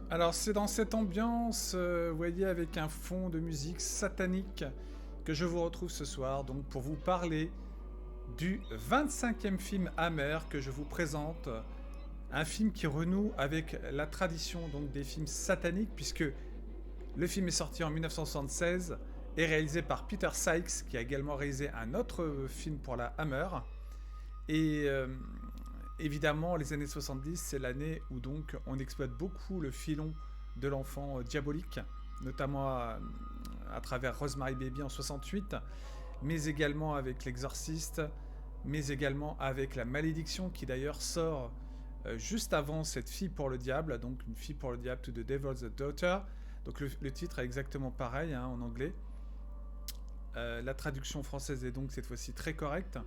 Alors c'est dans cette ambiance, vous voyez, avec un fond de musique satanique que je vous retrouve ce soir, donc pour vous parler du 25e film Hammer que je vous présente. Un film qui renoue avec la tradition donc des films sataniques, puisque le film est sorti en 1976 et réalisé par Peter Sykes, qui a également réalisé un autre film pour la Hammer. Et évidemment, les années 70, c'est l'année où donc on exploite beaucoup le filon de l'enfant diabolique, notamment à travers Rosemary Baby en 68, mais également avec L'Exorciste, mais également avec La Malédiction, qui d'ailleurs sort juste avant Cette fille pour le diable, donc Une fille pour le diable, To the Devil's Daughter. Donc le titre est exactement pareil hein, en anglais. La traduction française est donc cette fois-ci très correcte.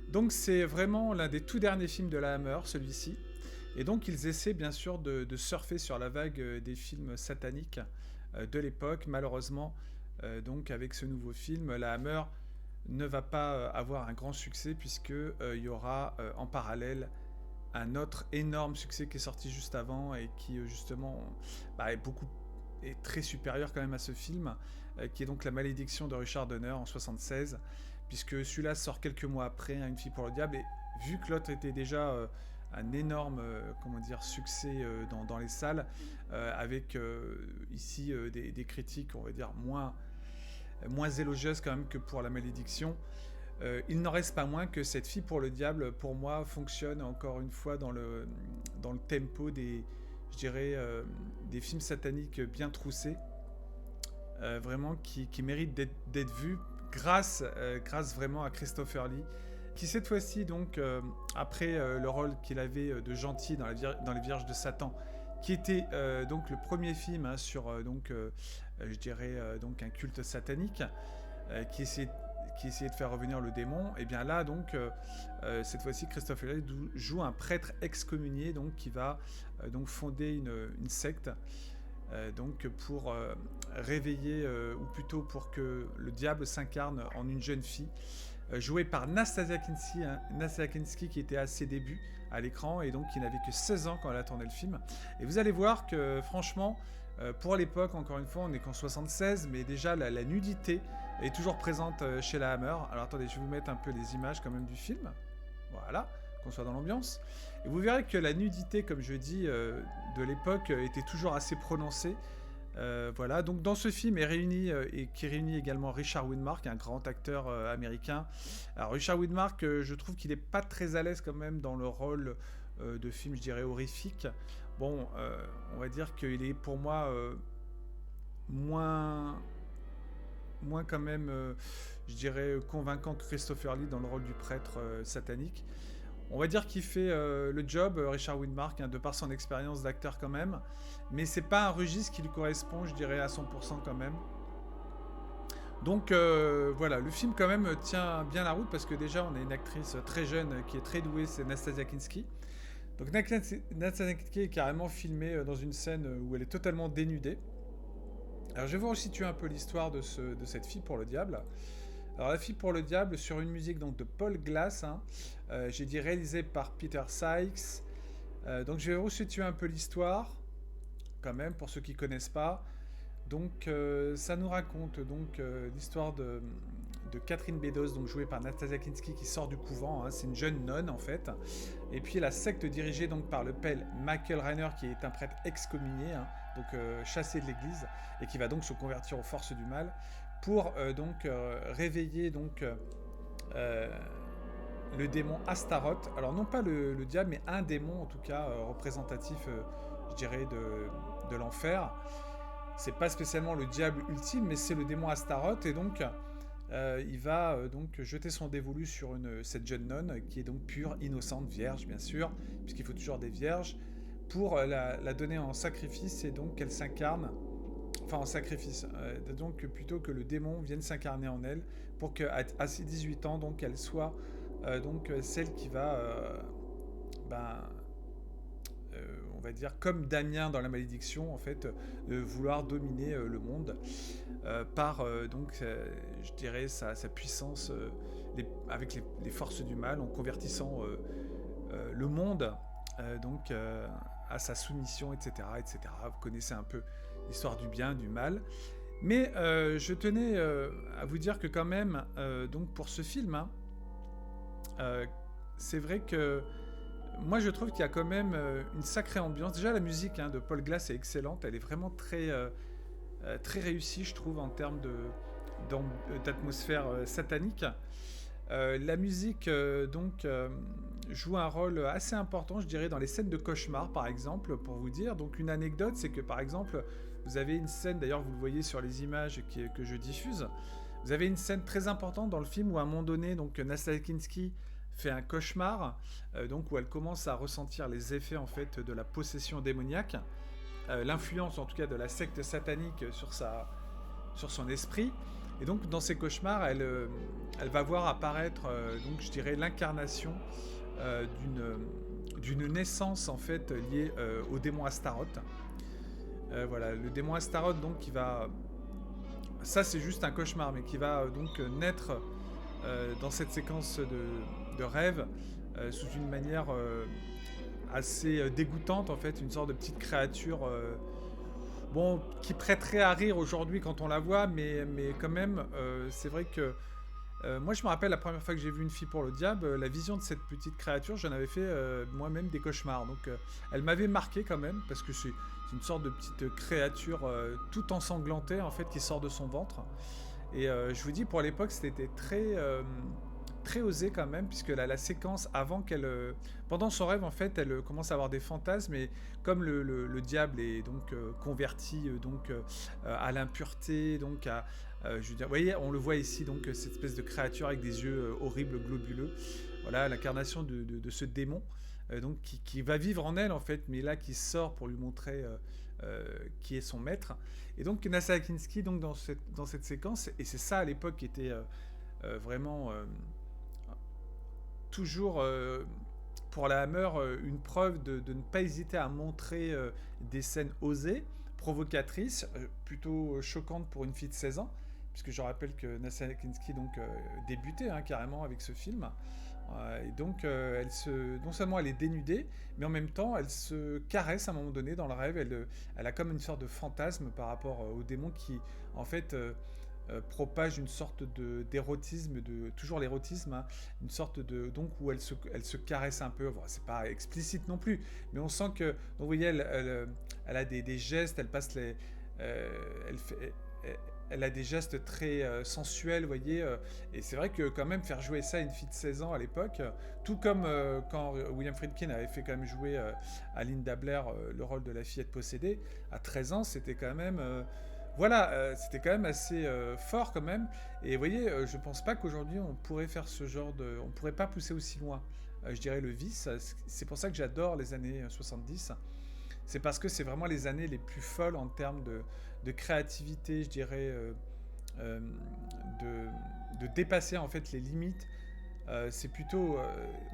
Donc c'est vraiment l'un des tout derniers films de la Hammer, celui-ci. Et donc ils essaient bien sûr de surfer sur la vague des films sataniques de l'époque. Malheureusement, donc avec ce nouveau film, la Hammer ne va pas avoir un grand succès puisque il y aura en parallèle un autre énorme succès qui est sorti juste avant et qui justement est très supérieur quand même à ce film, qui est donc La Malédiction de Richard Donner en 76, puisque celui-là sort quelques mois après, hein, Une fille pour le diable, et vu que l'autre était déjà un énorme succès dans les salles, avec ici des critiques, on va dire, moins élogieuses quand même que pour La Malédiction. Il n'en reste pas moins que Cette fille pour le diable, pour moi, fonctionne encore une fois dans le tempo je dirais, des films sataniques bien troussés, vraiment qui méritent d'être vus grâce vraiment à Christopher Lee, qui cette fois-ci, donc, après le rôle qu'il avait de gentil dans Les Vierges de Satan, qui était donc le premier film hein, sur, je dirais, donc un culte satanique, qui essayait de faire revenir le démon, et bien là donc cette fois-ci Christopher Lee joue un prêtre excommunié donc qui va donc fonder une secte donc pour réveiller ou plutôt pour que le diable s'incarne en une jeune fille jouée par Nastasia Kinski, hein, Nastasia Kinski qui était à ses débuts à l'écran et donc qui n'avait que 16 ans quand elle a tourné le film. Et vous allez voir que franchement, pour l'époque, encore une fois, on n'est qu'en 76, mais déjà la nudité est toujours présente chez la Hammer. Alors attendez, je vais vous mettre un peu les images quand même du film. Voilà, qu'on soit dans l'ambiance. Et vous verrez que la nudité, comme je dis, de l'époque était toujours assez prononcée. Voilà, donc dans ce film et qui réunit également Richard Widmark, un grand acteur américain. Alors Richard Widmark, je trouve qu'il n'est pas très à l'aise quand même dans le rôle de film, je dirais, horrifique. Bon, on va dire qu'il est pour moi moins, moins quand même, je dirais, convaincant que Christopher Lee dans le rôle du prêtre satanique. On va dire qu'il fait le job, Richard Widmark, hein, de par son expérience d'acteur quand même, mais c'est pas un registre qui lui correspond, je dirais, à 100% quand même. Donc voilà, le film quand même tient bien la route parce que déjà on a une actrice très jeune qui est très douée, c'est Nastasia Kinski. Donc Nastasia Kinski est carrément filmée dans une scène où elle est totalement dénudée. Alors je vais vous resituer un peu l'histoire de cette fille pour le diable. Alors La fille pour le diable sur une musique donc de Paul Glass, hein, j'ai dit réalisé par Peter Sykes. Donc je vais vous resituer un peu l'histoire quand même pour ceux qui ne connaissent pas. Donc ça nous raconte donc l'histoire de Catherine Beddoes, donc jouée par Nastasia Kinski, qui sort du couvent. Hein, c'est une jeune nonne en fait. Et puis la secte dirigée donc par le père Michael Reiner, qui est un prêtre excommunié, hein, donc chassé de l'église, et qui va donc se convertir aux forces du mal pour réveiller donc le démon Astaroth. Alors non pas le diable, mais un démon en tout cas représentatif, je dirais, de l'enfer. C'est pas spécialement le diable ultime, mais c'est le démon Astaroth, et donc il va donc jeter son dévolu sur cette jeune nonne qui est donc pure, innocente, vierge bien sûr, puisqu'il faut toujours des vierges, pour la donner en sacrifice et donc qu'elle s'incarne, enfin en sacrifice, donc plutôt que le démon vienne s'incarner en elle, pour qu'à ses 18 ans donc elle soit donc celle qui va ben, on va dire comme Damien dans La Malédiction en fait, vouloir dominer le monde par je dirais sa puissance avec les forces du mal, en convertissant le monde à sa soumission, etc., etc. Vous connaissez un peu l'histoire du bien, du mal. Mais je tenais à vous dire que quand même, donc pour ce film, hein, c'est vrai que moi je trouve qu'il y a quand même une sacrée ambiance. Déjà la musique de Paul Glass est excellente, elle est vraiment très réussie je trouve en termes d'atmosphère satanique. La musique joue un rôle assez important, je dirais, dans les scènes de cauchemar, par exemple, pour vous dire. Donc une anecdote, c'est que par exemple, vous avez une scène, d'ailleurs vous le voyez sur les images que je diffuse, vous avez une scène très importante dans le film où à un moment donné, donc Nastassja Kinski fait un cauchemar, donc où elle commence à ressentir les effets en fait de la possession démoniaque, l'influence en tout cas de la secte satanique sur son esprit. Et donc dans ces cauchemars, elle va voir apparaître, donc je dirais l'incarnation d'une naissance en fait liée au démon Astaroth. Voilà, le démon Astaroth donc qui va, ça c'est juste un cauchemar, mais qui va donc naître dans cette séquence de rêve sous une manière assez dégoûtante en fait, une sorte de petite créature. Bon, qui prêterait à rire aujourd'hui quand on la voit, mais quand même, c'est vrai que moi je me rappelle la première fois que j'ai vu Une fille pour le diable, la vision de cette petite créature, j'en avais fait moi-même des cauchemars. Donc elle m'avait marqué quand même, parce que c'est une sorte de petite créature tout ensanglantée en fait qui sort de son ventre. Et je vous dis, pour l'époque, c'était très osé quand même, puisque la séquence avant qu'elle... pendant son rêve, en fait, elle commence à avoir des fantasmes, et comme le diable est donc converti à l'impureté, donc je veux dire, vous voyez, on le voit ici, donc cette espèce de créature avec des yeux horribles, globuleux, voilà, l'incarnation de ce démon, donc qui va vivre en elle, en fait, mais là, qui sort pour lui montrer qui est son maître. Et donc, Nastassja Kinski, donc, dans cette séquence, et c'est ça, à l'époque, qui était vraiment... toujours pour la Hammer une preuve de ne pas hésiter à montrer des scènes osées, provocatrices, plutôt choquantes pour une fille de 16 ans, puisque je rappelle que Nastassja Kinski débutait carrément avec ce film. Et donc non seulement elle est dénudée, mais en même temps elle se caresse à un moment donné dans le rêve. Elle a comme une sorte de fantasme par rapport au démon qui en fait propage une sorte d'érotisme, toujours l'érotisme, une sorte donc où elle se caresse un peu. Bon, c'est pas explicite non plus, mais on sent que, donc vous voyez, elle a des gestes, elle passe elle a des gestes très sensuels, vous voyez, et c'est vrai que quand même faire jouer ça à une fille de 16 ans à l'époque, tout comme quand William Friedkin avait fait quand même jouer à Linda Blair le rôle de la fillette possédée, à 13 ans, c'était quand même... c'était quand même assez fort quand même. Et vous voyez, je pense pas qu'aujourd'hui on pourrait faire ce genre de... On pourrait pas pousser aussi loin, je dirais, le vice. C'est pour ça que j'adore les années 70. C'est parce que c'est vraiment les années les plus folles en termes de créativité, je dirais, de dépasser en fait les limites. C'est plutôt,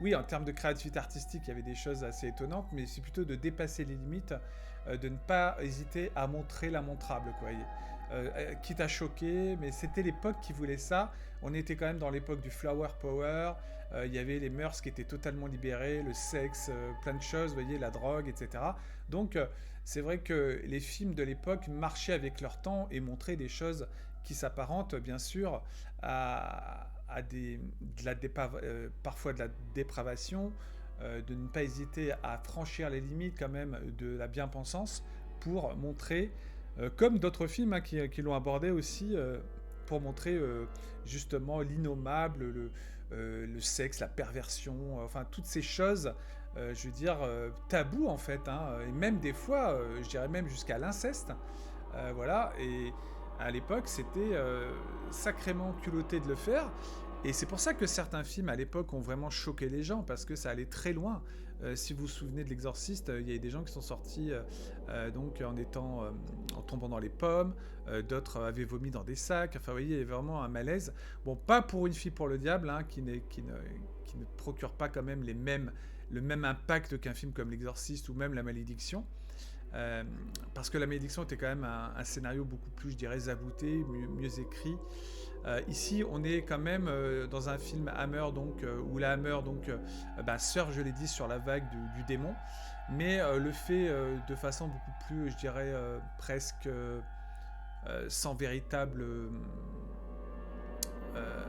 oui, en termes de créativité artistique, il y avait des choses assez étonnantes, mais c'est plutôt de dépasser les limites, de ne pas hésiter à montrer l'immontrable, quoi. Quitte à choquer, mais c'était l'époque qui voulait ça. On était quand même dans l'époque du flower power. Il y avait les mœurs qui étaient totalement libérées, le sexe, plein de choses, vous voyez, la drogue, etc. Donc, c'est vrai que les films de l'époque marchaient avec leur temps et montraient des choses qui s'apparentent, bien sûr, à parfois de la dépravation, de ne pas hésiter à franchir les limites quand même de la bien-pensance pour montrer, comme d'autres films qui l'ont abordé aussi, pour montrer justement l'innommable, le sexe, la perversion, enfin toutes ces choses, je veux dire, tabous en fait, et même des fois, je dirais même jusqu'à l'inceste, voilà, et à l'époque c'était sacrément culotté de le faire. Et c'est pour ça que certains films à l'époque ont vraiment choqué les gens, parce que ça allait très loin. Si vous vous souvenez de L'Exorciste, il y a des gens qui sont sortis donc en tombant dans les pommes, d'autres avaient vomi dans des sacs, enfin vous voyez, il y avait vraiment un malaise. Bon, pas pour Une fille pour le diable, qui ne procure pas quand même le même impact qu'un film comme L'Exorciste ou même La Malédiction. Parce que La Malédiction était quand même un scénario beaucoup plus, je dirais, zabouté, mieux écrit. Ici, on est quand même dans un film Hammer, donc, où la Hammer surfe, je l'ai dit, sur la vague du démon, mais le fait de façon beaucoup plus, je dirais, presque sans véritable... euh,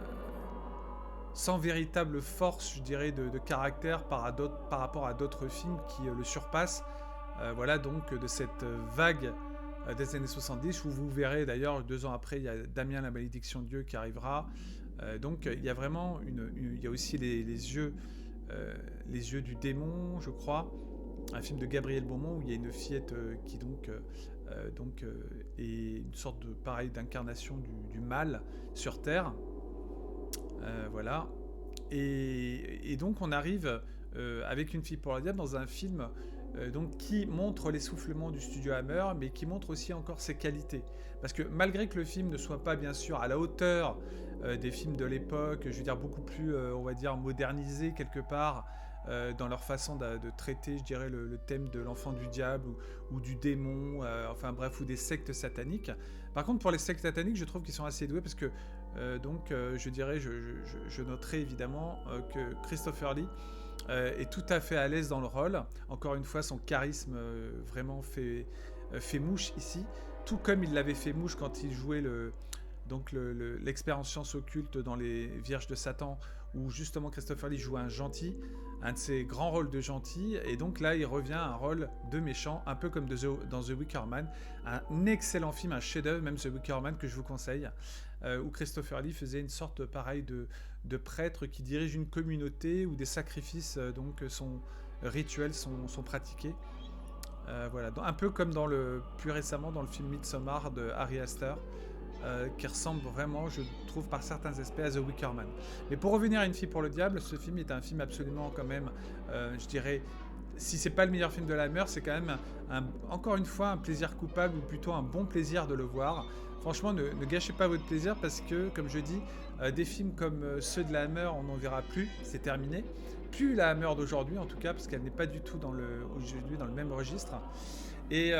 sans véritable force, je dirais, de caractère par rapport à d'autres films qui le surpassent. Voilà donc de cette vague des années 70, où vous verrez d'ailleurs 2 ans après, il y a Damien la malédiction de Dieu qui arrivera. Donc il y a vraiment il y a aussi les yeux du démon, je crois, un film de Gabriel Beaumont où il y a une fillette qui est une sorte de pareil d'incarnation du mal sur Terre. Voilà. Et donc on arrive avec Une fille pour le diable dans un film donc, qui montre l'essoufflement du studio Hammer, mais qui montre aussi encore ses qualités. Parce que malgré que le film ne soit pas bien sûr à la hauteur des films de l'époque, je veux dire beaucoup plus, on va dire, modernisé quelque part, dans leur façon de traiter, je dirais, le thème de l'enfant du diable ou du démon, enfin bref, ou des sectes sataniques. Par contre, pour les sectes sataniques, je trouve qu'ils sont assez doués parce que, je dirais, je noterai évidemment que Christopher Lee est tout à fait à l'aise dans le rôle. Encore une fois, son charisme vraiment fait mouche ici, tout comme il l'avait fait mouche quand il jouait l'expert en sciences occultes dans Les Vierges de Satan, où justement Christopher Lee jouait un gentil, un de ses grands rôles de gentil, et donc là il revient à un rôle de méchant, un peu comme dans The Wicker Man, un excellent film, un chef-d'œuvre, même The Wicker Man que je vous conseille, où Christopher Lee faisait une sorte pareil de prêtre qui dirige une communauté où des sacrifices sont rituels, sont pratiqués. Voilà, un peu comme plus récemment dans le film Midsommar de Ari Aster, qui ressemble vraiment, je trouve, par certains aspects à The Wicker Man. Mais pour revenir à Une fille pour le diable, ce film est un film absolument quand même, je dirais, si c'est pas le meilleur film de la Hammer, c'est quand même encore une fois un plaisir coupable, ou plutôt un bon plaisir de le voir. Franchement, ne gâchez pas votre plaisir parce que, comme je dis, des films comme ceux de la Hammer, on n'en verra plus, c'est terminé. Plus la Hammer d'aujourd'hui en tout cas, parce qu'elle n'est pas du tout aujourd'hui dans le même registre. Et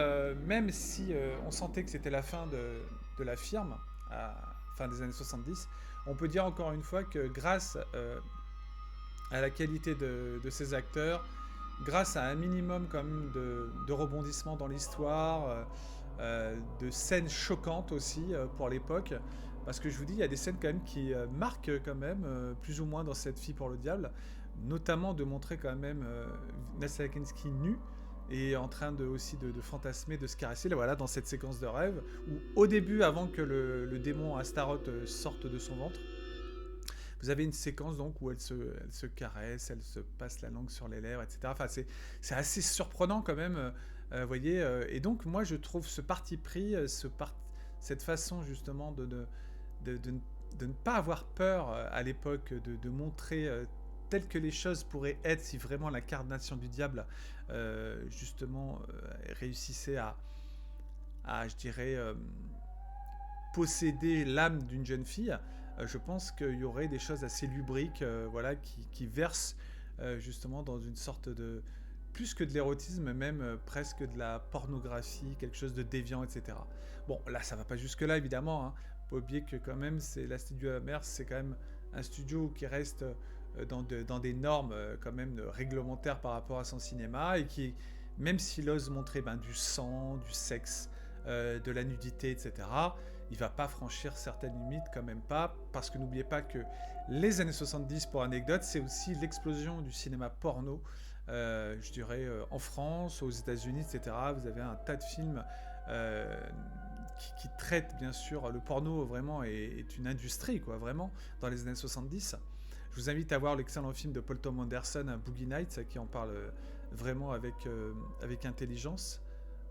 même si on sentait que c'était la fin de la firme, à fin des années 70, on peut dire encore une fois que grâce à la qualité de ces acteurs, grâce à un minimum quand même de rebondissements dans l'histoire, de scènes choquantes aussi pour l'époque, parce que je vous dis, il y a des scènes quand même qui marquent quand même, plus ou moins dans Cette fille pour le diable, notamment de montrer quand même Nastasia Kinski nue, et en train aussi de fantasmer, de se caresser, là, voilà, dans cette séquence de rêve, où au début, avant que le démon Astaroth sorte de son ventre, vous avez une séquence donc où elle se caresse, elle se passe la langue sur les lèvres, etc. Enfin, c'est assez surprenant quand même, voyez. Et donc, moi, je trouve ce parti pris, cette façon justement de ne pas avoir peur à l'époque, de montrer telles que les choses pourraient être si vraiment l'incarnation du diable, justement, réussissait je dirais, posséder l'âme d'une jeune fille. Je pense qu'il y aurait des choses assez lubriques, voilà, qui versent justement dans une sorte de... plus que de l'érotisme, même presque de la pornographie, quelque chose de déviant, etc. Bon, là, ça va pas jusque-là, évidemment. Hein. Pas oublier que quand même, la studio Hammer, c'est quand même un studio qui reste dans des normes quand même réglementaires par rapport à son cinéma, et qui, même s'il ose montrer du sang, du sexe, de la nudité, etc., il va pas franchir certaines limites, quand même pas, parce que n'oubliez pas que les années 70, pour anecdote, c'est aussi l'explosion du cinéma porno, je dirais en France, aux États-Unis, etc. Vous avez un tas de films qui traitent, bien sûr, le porno vraiment est une industrie, quoi, vraiment, dans les années 70. Je vous invite à voir l'excellent film de Paul Thomas Anderson, Boogie Nights, qui en parle vraiment avec intelligence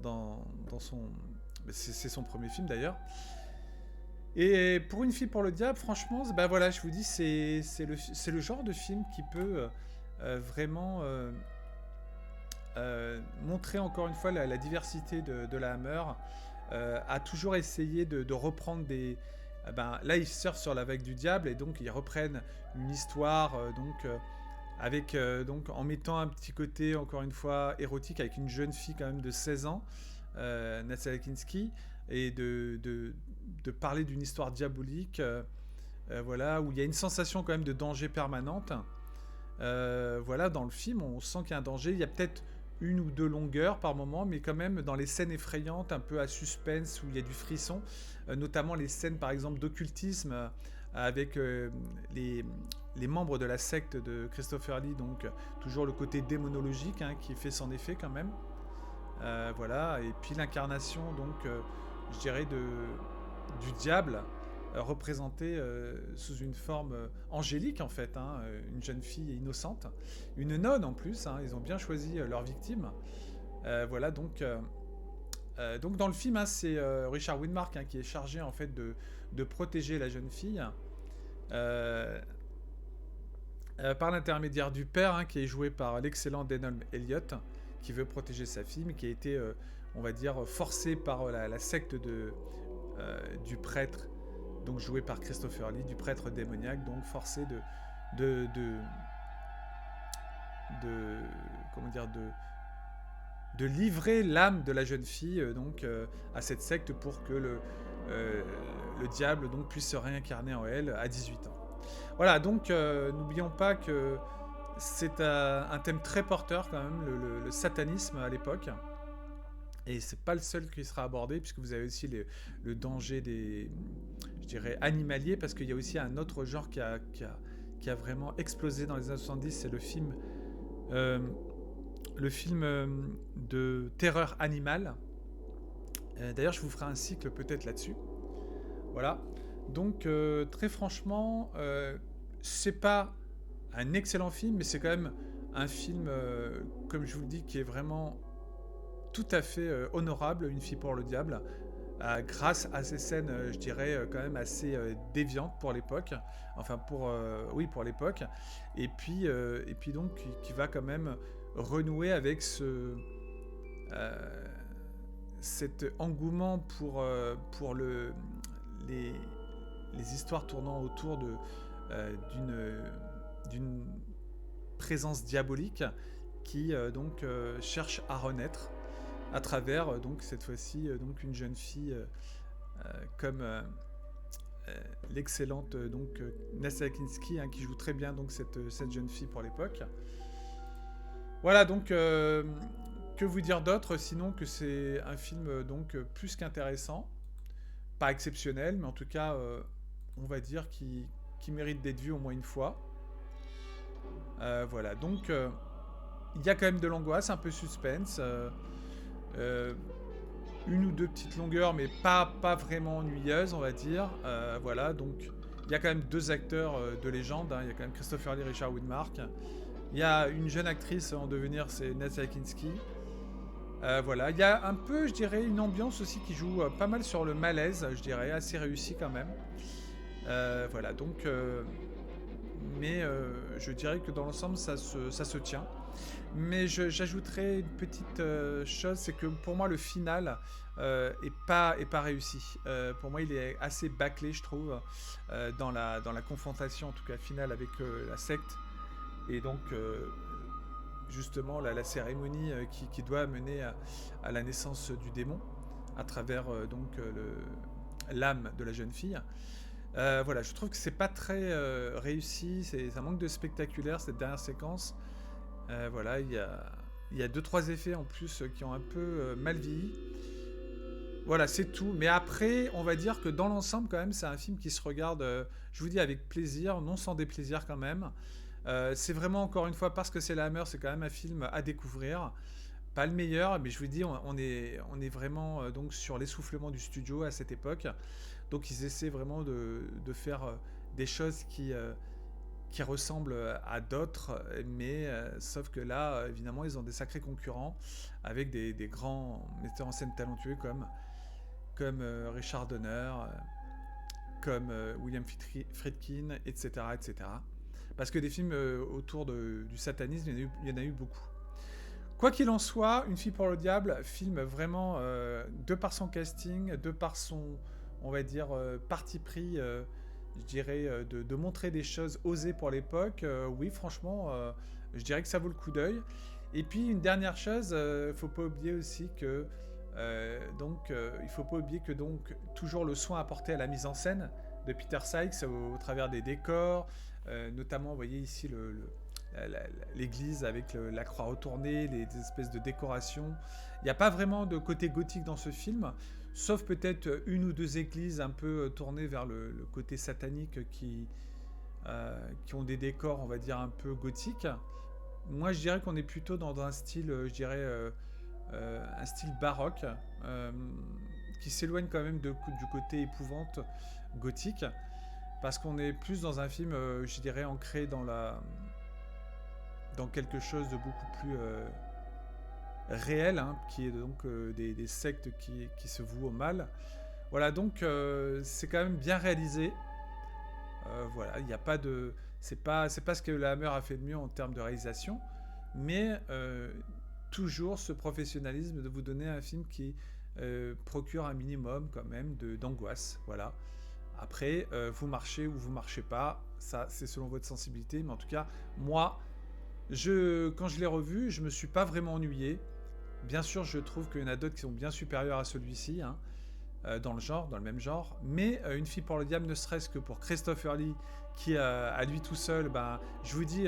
dans son... C'est son premier film d'ailleurs. Et pour Une fille pour le diable, franchement, voilà, je vous dis, c'est le genre de film qui peut vraiment montrer encore une fois la diversité de la Hammer, a toujours essayé de reprendre des... là, ils surfent sur la vague du diable, et donc ils reprennent une histoire avec donc en mettant un petit côté, encore une fois, érotique, avec une jeune fille quand même de 16 ans, Nastasia Kinski, et de parler d'une histoire diabolique voilà, où il y a une sensation quand même de danger permanente. Voilà, dans le film, on sent qu'il y a un danger. Il y a peut-être une ou deux longueurs par moment, mais quand même dans les scènes effrayantes, un peu à suspense, où il y a du frisson, notamment les scènes par exemple d'occultisme avec les membres de la secte de Christopher Lee, donc toujours le côté démonologique hein, qui fait son effet quand même. Voilà, et puis l'incarnation, donc, je dirais, du diable, représentée sous une forme angélique, en fait, hein, une jeune fille innocente, une nonne en plus, hein, ils ont bien choisi leur victime. Voilà, donc dans le film, hein, c'est Richard Widmark hein, qui est chargé, en fait, de protéger la jeune fille. Euh, Par l'intermédiaire du père, hein, qui est joué par l'excellent Denholm Elliott, qui veut protéger sa fille, mais qui a été, on va dire, forcé par la secte du prêtre, donc joué par Christopher Lee, du prêtre démoniaque, donc forcé de, de, de comment dire, de livrer l'âme de la jeune fille à cette secte pour que le diable donc, puisse se réincarner en elle à 18 ans. Voilà, donc n'oublions pas que c'est un thème très porteur quand même, le satanisme à l'époque. Et c'est pas le seul qui sera abordé, puisque vous avez aussi le danger des, je dirais, animaliers, parce qu'il y a aussi un autre genre qui a vraiment explosé dans les années 70, c'est euh, le film de terreur animale. D'ailleurs, je vous ferai un cycle peut-être là-dessus. Voilà. Donc, très franchement, c'est pas un excellent film, mais c'est quand même un film, comme je vous le dis, qui est vraiment tout à fait honorable, Une fille pour le diable, grâce à ces scènes, je dirais, quand même assez déviantes pour l'époque, enfin oui, pour l'époque, et puis donc qui va quand même renouer avec cet engouement pour les, les histoires tournant autour d'une présence diabolique qui cherche à renaître à travers donc cette fois-ci donc une jeune fille comme l'excellente Nastasia Kinski hein, qui joue très bien donc cette jeune fille pour l'époque. Voilà donc que vous dire d'autre sinon que c'est un film donc plus qu'intéressant, pas exceptionnel mais en tout cas on va dire qui mérite d'être vu au moins une fois. Voilà donc il y a quand même de l'angoisse, un peu suspense. Une ou deux petites longueurs, mais pas vraiment ennuyeuses, on va dire. Voilà, donc il y a quand même deux acteurs de légende. Hein. Il y a quand même Christopher Lee et Richard Widmark. Il y a une jeune actrice en devenir, c'est Nastasia Kinski. Voilà, il y a un peu, je dirais, une ambiance aussi qui joue pas mal sur le malaise, je dirais, assez réussi quand même. Voilà, donc... mais je dirais que dans l'ensemble, ça se tient. Mais j'ajouterais une petite chose, c'est que pour moi le final est pas réussi. Pour moi il est assez bâclé je trouve dans la confrontation en tout cas finale avec la secte et donc justement la cérémonie qui doit mener à la naissance du démon à travers l'âme de la jeune fille. Voilà, je trouve que c'est pas très réussi, ça manque de spectaculaire cette dernière séquence. Voilà, il y a 2-3 effets en plus qui ont un peu mal vieilli. Voilà, c'est tout. Mais après, on va dire que dans l'ensemble, quand même, c'est un film qui se regarde, je vous dis, avec plaisir, non sans déplaisir quand même. C'est vraiment, encore une fois, parce que c'est la Hammer, c'est quand même un film à découvrir. Pas le meilleur, mais je vous dis, on est vraiment donc sur l'essoufflement du studio à cette époque. Donc ils essaient vraiment de faire des choses qui ressemblent à d'autres, mais sauf que là, évidemment, ils ont des sacrés concurrents avec des grands metteurs en scène talentueux comme Richard Donner, comme William Friedkin, etc., etc. Parce que des films autour du satanisme, il y en a eu beaucoup. Quoi qu'il en soit, Une fille pour le diable, film vraiment, de par son casting, de par son, on va dire, parti pris, je dirais, de montrer des choses osées pour l'époque, oui, franchement, je dirais que ça vaut le coup d'œil. Et puis, une dernière chose, faut pas oublier aussi que, il faut pas oublier que, donc, toujours le soin apporté à la mise en scène, Peter Sykes au travers des décors, notamment, vous voyez ici l'église avec la croix retournée, des espèces de décorations. Il n'y a pas vraiment de côté gothique dans ce film, sauf peut-être une ou deux églises un peu tournées vers le côté satanique qui ont des décors, on va dire, un peu gothiques. Moi, je dirais qu'on est plutôt dans un style, un style baroque, qui s'éloigne quand même du côté épouvante gothique, parce qu'on est plus dans un film, je dirais, ancré dans quelque chose de beaucoup plus réel, hein, qui est donc des sectes qui se vouent au mal. Voilà, donc c'est quand même bien réalisé. Voilà, il n'y a pas de... C'est pas ce que la Hammer a fait de mieux en termes de réalisation, mais toujours ce professionnalisme de vous donner un film qui procure un minimum quand même d'angoisse. Voilà. Après, vous marchez ou vous marchez pas, ça c'est selon votre sensibilité, mais en tout cas, moi, quand je l'ai revu, je me suis pas vraiment ennuyé. Bien sûr, je trouve qu'il y en a d'autres qui sont bien supérieurs à celui-ci, hein, dans le même genre, mais Une fille pour le diable, ne serait-ce que pour Christopher Lee, qui à lui tout seul, je vous dis,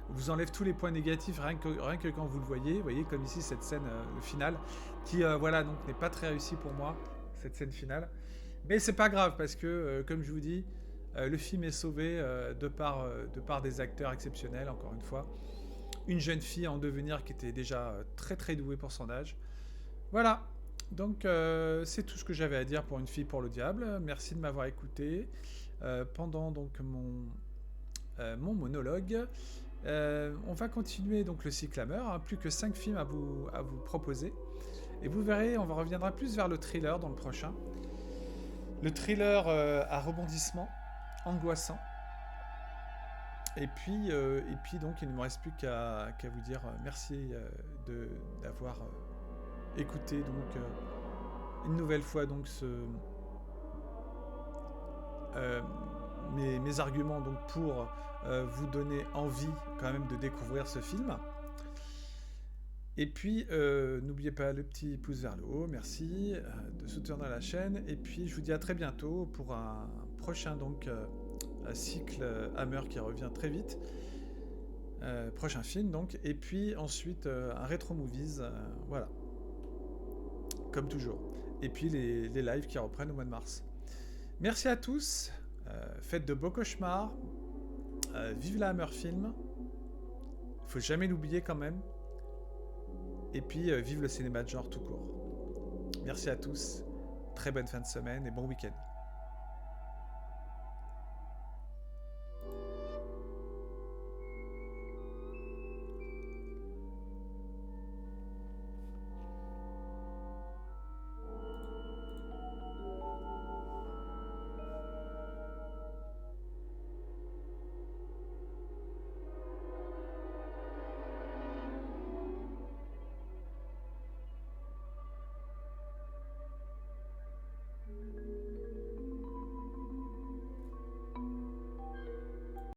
vous enlève tous les points négatifs rien que quand vous le voyez. Vous voyez comme ici cette scène, le final, qui voilà, donc n'est pas très réussi pour moi, cette scène finale. Mais c'est pas grave parce que, comme je vous dis, le film est sauvé de par des acteurs exceptionnels, encore une fois. Une jeune fille en devenir qui était déjà très très douée pour son âge. Voilà. Donc c'est tout ce que j'avais à dire pour Une fille pour le diable. Merci de m'avoir écouté pendant donc mon monologue. On va continuer donc le cycle Hammer, hein, plus que 5 films à vous proposer. Et vous verrez, on reviendra plus vers le thriller dans le prochain. Le thriller à rebondissement, angoissant. Et puis donc il ne me reste plus qu'à vous dire merci d'avoir écouté donc une nouvelle fois donc mes arguments donc pour vous donner envie quand même de découvrir ce film. Et puis n'oubliez pas le petit pouce vers le haut, merci de soutenir la chaîne, et puis je vous dis à très bientôt pour un prochain donc cycle Hammer qui revient très vite, prochain film donc, et puis ensuite un rétro movies, voilà, comme toujours, et puis les lives qui reprennent au mois de mars. Merci à tous, faites de beaux cauchemars, vive la Hammer Film, faut jamais l'oublier quand même, et puis vive le cinéma de genre tout court. Merci à tous, très bonne fin de semaine et bon week-end.